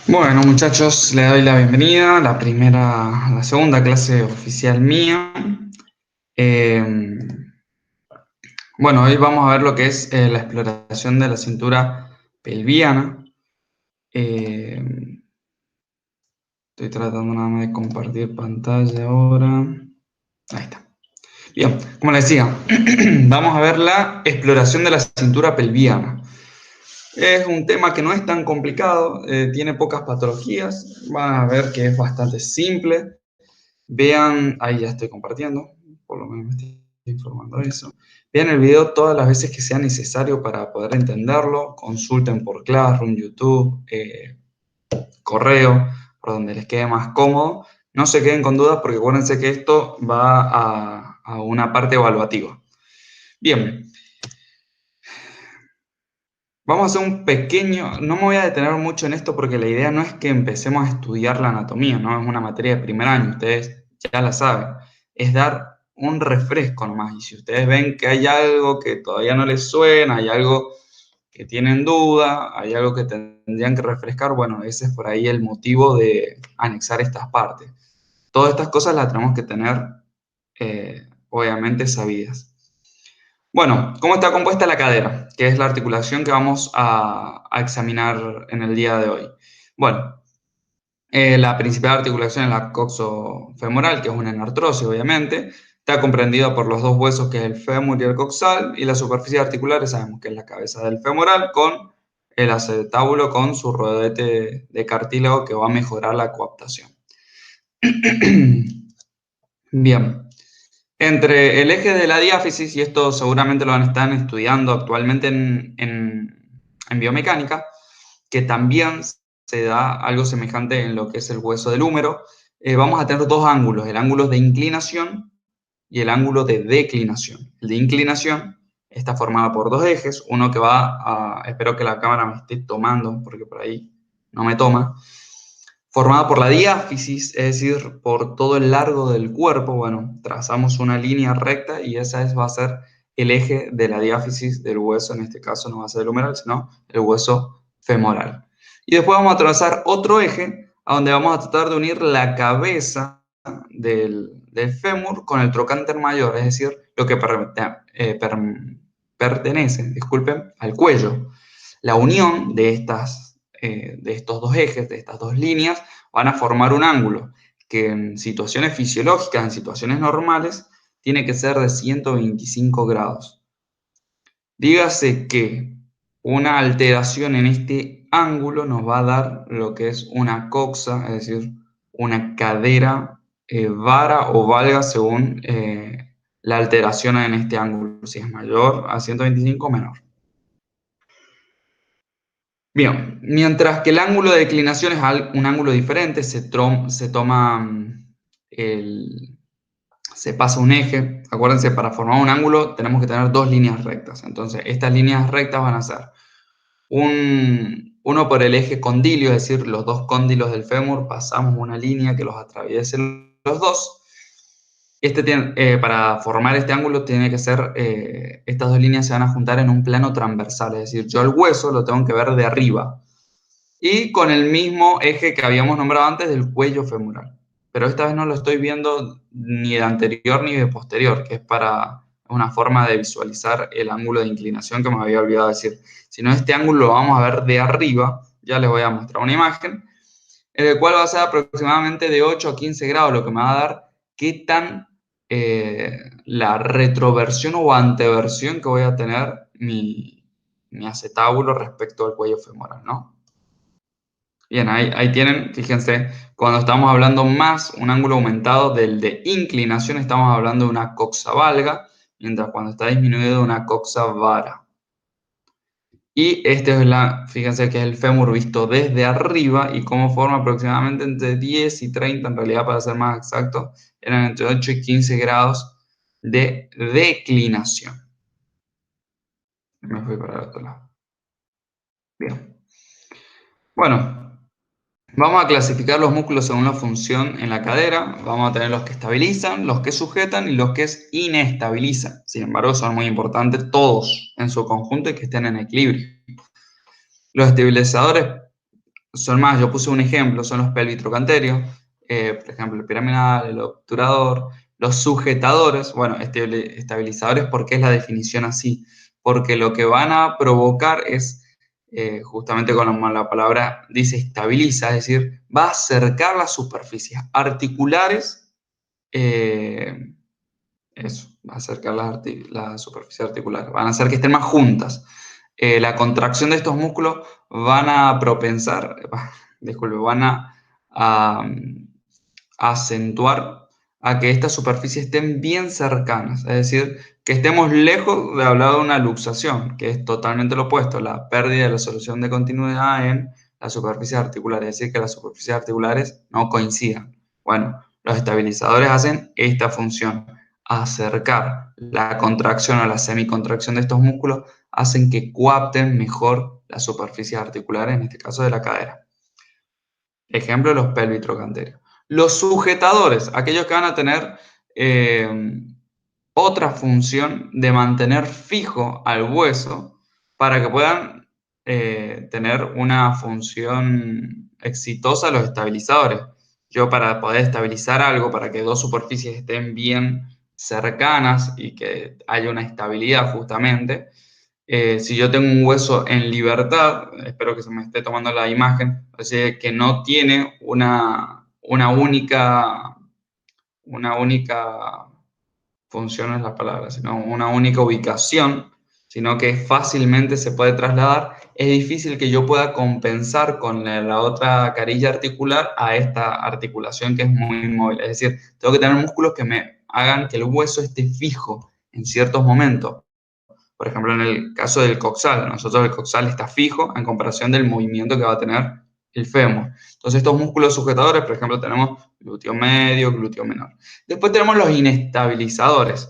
Bueno, muchachos, le doy la bienvenida a la segunda clase oficial mía. Eh, bueno, hoy vamos a ver lo que es la exploración de la cintura pelviana. Eh, Estoy tratando nada más de compartir pantalla ahora. Ahí está. Bien, como les decía, vamos a ver la exploración de la cintura pelviana. Es un tema que no es tan complicado, tiene pocas patologías, van a ver que es bastante simple. Vean, ahí ya estoy compartiendo, por lo menos me estoy informando de eso. Vean el video todas las veces que sea necesario para poder entenderlo. Consulten por Classroom, YouTube, correo, por donde les quede más cómodo. No se queden con dudas porque acuérdense que esto va a una parte evaluativa. Bien, vamos a hacer un pequeño, no me voy a detener mucho en esto porque la idea no es que empecemos a estudiar la anatomía, no es una materia de primer año, ustedes ya la saben, es dar un refresco nomás. Y si ustedes ven que hay algo que todavía no les suena, hay algo que tienen duda, hay algo que tendrían que refrescar, bueno, ese es por ahí el motivo de anexar estas partes. Todas estas cosas las tenemos que tener, obviamente, sabidas. Bueno, ¿cómo está compuesta la cadera? Que es la articulación que vamos a examinar en el día de hoy. Bueno, la principal articulación es la coxofemoral, que es una enartrosis, obviamente. Está comprendida por los dos huesos, que es el fémur y el coxal, y la superficie articular, sabemos que es la cabeza del femoral, con el acetábulo, con su rodete de cartílago que va a mejorar la coaptación. Bien. Entre el eje de la diáfisis, y esto seguramente lo van a estar estudiando actualmente en biomecánica, que también se da algo semejante en lo que es el hueso del húmero, vamos a tener dos ángulos, el ángulo de inclinación y el ángulo de declinación. El de inclinación está formado por dos ejes, uno que va a, espero que la cámara me esté tomando, porque por ahí no me toma, formada por la diáfisis, es decir, por todo el largo del cuerpo. Bueno, trazamos una línea recta y va a ser el eje de la diáfisis del hueso, en este caso no va a ser el humeral, sino el hueso femoral. Y después vamos a trazar otro eje, a donde vamos a tratar de unir la cabeza del fémur con el trocánter mayor, es decir, lo que pertenece, disculpen, al cuello. La unión de estos dos ejes, de estas dos líneas, van a formar un ángulo que en situaciones fisiológicas, en situaciones normales, tiene que ser de 125 grados. Dígase que una alteración en este ángulo nos va a dar lo que es una coxa, es decir, una cadera vara o valga según la alteración en este ángulo, si es mayor a 125 o menor. Bien, mientras que el ángulo de declinación es un ángulo diferente, se toma se pasa un eje. Acuérdense, para formar un ángulo tenemos que tener dos líneas rectas. Entonces, estas líneas rectas van a ser uno por el eje condilio, es decir, los dos cóndilos del fémur, pasamos una línea que los atraviese los dos. Para formar este ángulo tiene que ser, estas dos líneas se van a juntar en un plano transversal, es decir, yo el hueso lo tengo que ver de arriba y con el mismo eje que habíamos nombrado antes del cuello femoral. Pero esta vez no lo estoy viendo ni de anterior ni de posterior, que es para una forma de visualizar el ángulo de inclinación que me había olvidado decir. Sino este ángulo lo vamos a ver de arriba, ya les voy a mostrar una imagen, el cual va a ser aproximadamente de 8 a 15 grados, lo que me va a dar qué tan la retroversión o anteversión que voy a tener mi acetábulo respecto al cuello femoral, ¿no? Bien, ahí tienen, fíjense, cuando estamos hablando más un ángulo aumentado del de inclinación, estamos hablando de una coxa valga, mientras cuando está disminuido de una coxa vara. Y fíjense que es el fémur visto desde arriba y cómo forma aproximadamente entre 10 y 30, en realidad para ser más exacto, eran entre 8 y 15 grados de declinación. Me fui para el otro lado. Bien. Bueno, vamos a clasificar los músculos según la función en la cadera. Vamos a tener los que estabilizan, los que sujetan y los que inestabilizan. Sin embargo, son muy importantes todos en su conjunto y que estén en equilibrio. Los estabilizadores son más, yo puse un ejemplo, son los pelvitrocanterios, por ejemplo, el piramidal, el obturador, los sujetadores, bueno, estabilizadores, ¿por qué es la definición así? Porque lo que van a provocar es, justamente como la palabra dice, estabiliza, es decir, va a acercar las superficies articulares, eh, eso, va a acercar las superficies articulares, van a hacer que estén más juntas. La contracción de estos músculos van a propensar, disculpe, van a acentuar a que estas superficies estén bien cercanas, es decir, que estemos lejos de hablar de una luxación, que es totalmente lo opuesto, la pérdida de la solución de continuidad en las superficies articulares, es decir, que las superficies articulares no coincidan. Bueno, los estabilizadores hacen esta función, acercar la contracción o la semicontracción de estos músculos, hacen que coapten mejor las superficies articulares, en este caso de la cadera. Ejemplo, los pelvitrocanterios. Los sujetadores, aquellos que van a tener otra función de mantener fijo al hueso para que puedan tener una función exitosa los estabilizadores. Yo para poder estabilizar algo, para que dos superficies estén bien cercanas y que haya una estabilidad justamente, si yo tengo un hueso en libertad, espero que se me esté tomando la imagen, o sea, que no tiene una única función es la palabra, sino una única ubicación, sino que fácilmente se puede trasladar, es difícil que yo pueda compensar con la otra carilla articular a esta articulación que es muy móvil. Es decir, tengo que tener músculos que me hagan que el hueso esté fijo en ciertos momentos. Por ejemplo, en el caso del coxal, nosotros el coxal está fijo en comparación del movimiento que va a tener el fémur. Entonces, estos músculos sujetadores, por ejemplo, tenemos glúteo medio, glúteo menor. Después tenemos los inestabilizadores,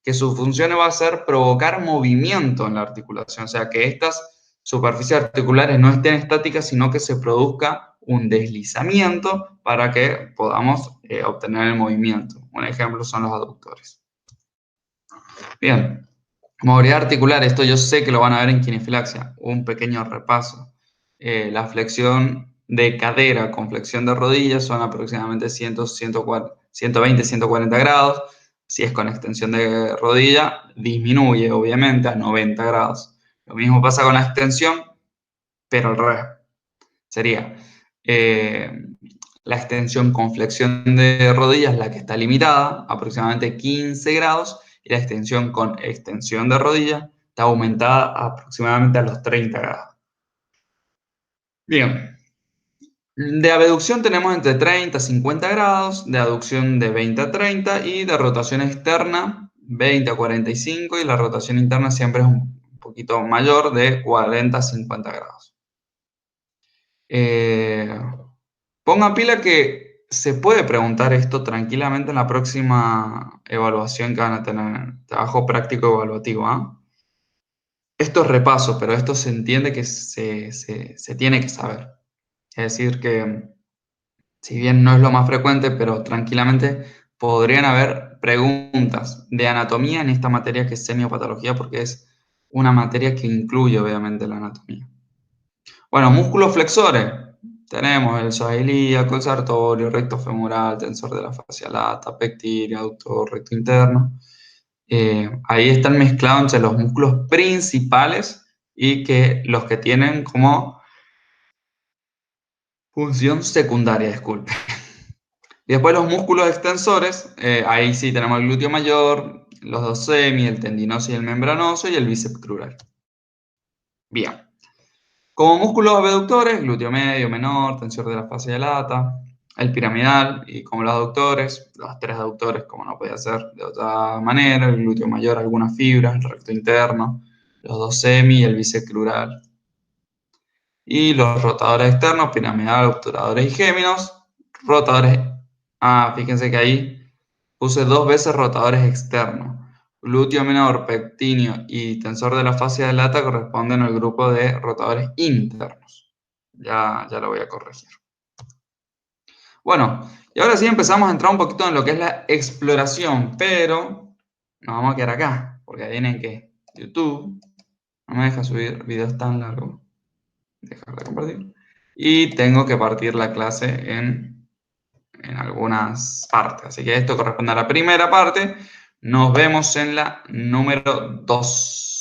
que su función va a ser provocar movimiento en la articulación, o sea, que estas superficies articulares no estén estáticas, sino que se produzca un deslizamiento para que podamos obtener el movimiento. Un ejemplo son los aductores. Bien, movilidad articular, esto yo sé que lo van a ver en kinefilaxia. Un pequeño repaso. La flexión de cadera con flexión de rodillas son aproximadamente 120, 140 grados. Si es con extensión de rodilla, disminuye obviamente a 90 grados. Lo mismo pasa con la extensión, pero al revés. Sería eh, la extensión con flexión de rodillas la que está limitada, aproximadamente 15 grados, y la extensión con extensión de rodilla está aumentada aproximadamente a los 30 grados. Bien, de abducción tenemos entre 30 a 50 grados, de aducción de 20 a 30 y de rotación externa 20 a 45 y la rotación interna siempre es un poquito mayor de 40 a 50 grados. Eh, Pongan pila que se puede preguntar esto tranquilamente en la próxima evaluación que van a tener, trabajo práctico evaluativo, ¿ah? Esto es repaso, pero esto se entiende que se tiene que saber. Es decir, que si bien no es lo más frecuente, pero tranquilamente podrían haber preguntas de anatomía en esta materia que es semiopatología, porque es una materia que incluye obviamente la anatomía. Bueno, músculos flexores. Tenemos el psoas ilíaco, el sartorio, recto femoral, tensor de la fascia lata, pectíneo, aductor, recto interno. Ahí están mezclados entre los músculos principales y que los que tienen como función secundaria, disculpe. Y después los músculos extensores, ahí sí tenemos el glúteo mayor, los dos semi, el tendinoso y el membranoso y el bíceps crural. Bien. Como músculos abductores, glúteo medio, menor, tensor de la fascia lata, el piramidal, y como los aductores, los tres aductores, como no podía ser de otra manera, el glúteo mayor, algunas fibras, el recto interno, los dos semi y el bíceps crural. Y los rotadores externos, piramidal, obturadores y géminos, rotadores. Fíjense que ahí puse dos veces rotadores externos. Glúteo menor, pectíneo y tensor de la fascia de lata corresponden al grupo de rotadores internos. Ya lo voy a corregir. Bueno, y ahora sí empezamos a entrar un poquito en lo que es la exploración, pero nos vamos a quedar acá, porque adivinen que YouTube no me deja subir videos tan largos. Dejar de compartir. y tengo que partir la clase en algunas partes. Así que esto corresponde a la primera parte. Nos vemos en la número 2.